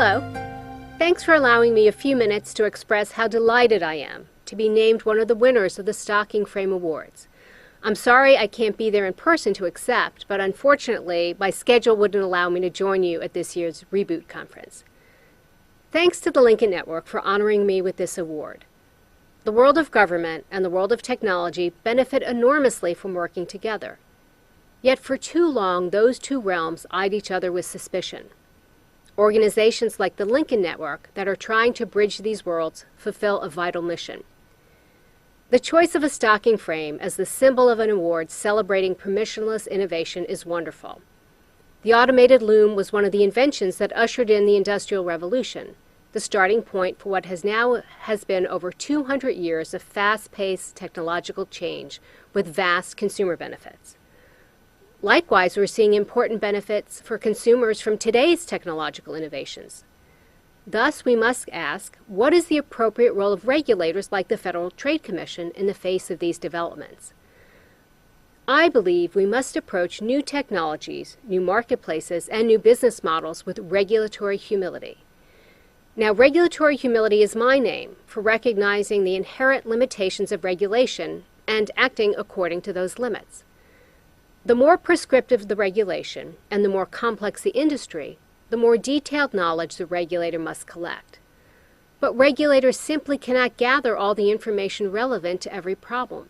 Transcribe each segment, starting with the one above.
Hello. Thanks for allowing me a few minutes to express how delighted I am to be named one of the winners of the Stocking Frame Awards. I'm sorry I can't be there in person to accept, but unfortunately, my schedule wouldn't allow me to join you at this year's Reboot Conference. Thanks to the Lincoln Network for honoring me with this award. The world of government and the world of technology benefit enormously from working together. Yet for too long, those two realms eyed each other with suspicion. Organizations like the Lincoln Network that are trying to bridge these worlds fulfill a vital mission. The choice of a stocking frame as the symbol of an award celebrating permissionless innovation is wonderful. The automated loom was one of the inventions that ushered in the Industrial Revolution, the starting point for what has been over 200 years of fast-paced technological change with vast consumer benefits. Likewise, we're seeing important benefits for consumers from today's technological innovations. Thus, we must ask, what is the appropriate role of regulators like the Federal Trade Commission in the face of these developments? I believe we must approach new technologies, new marketplaces, and new business models with regulatory humility. Now, regulatory humility is my name for recognizing the inherent limitations of regulation and acting according to those limits. The more prescriptive the regulation and the more complex the industry, the more detailed knowledge the regulator must collect. But regulators simply cannot gather all the information relevant to every problem.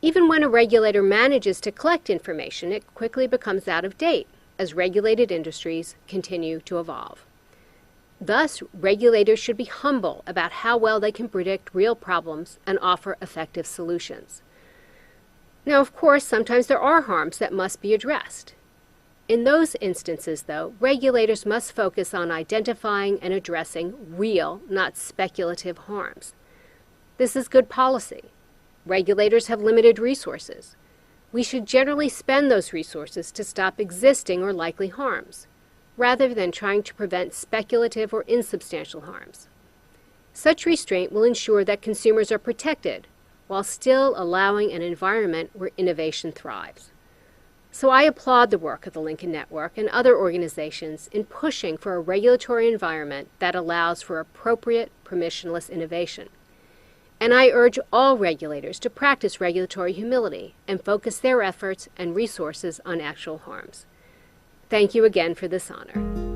Even when a regulator manages to collect information, it quickly becomes out of date as regulated industries continue to evolve. Thus, regulators should be humble about how well they can predict real problems and offer effective solutions. Now, of course, sometimes there are harms that must be addressed. In those instances, though, regulators must focus on identifying and addressing real, not speculative harms. This is good policy. Regulators have limited resources. We should generally spend those resources to stop existing or likely harms, rather than trying to prevent speculative or insubstantial harms. Such restraint will ensure that consumers are protected, while still allowing an environment where innovation thrives. So I applaud the work of the Lincoln Network and other organizations in pushing for a regulatory environment that allows for appropriate, permissionless innovation. And I urge all regulators to practice regulatory humility and focus their efforts and resources on actual harms. Thank you again for this honor.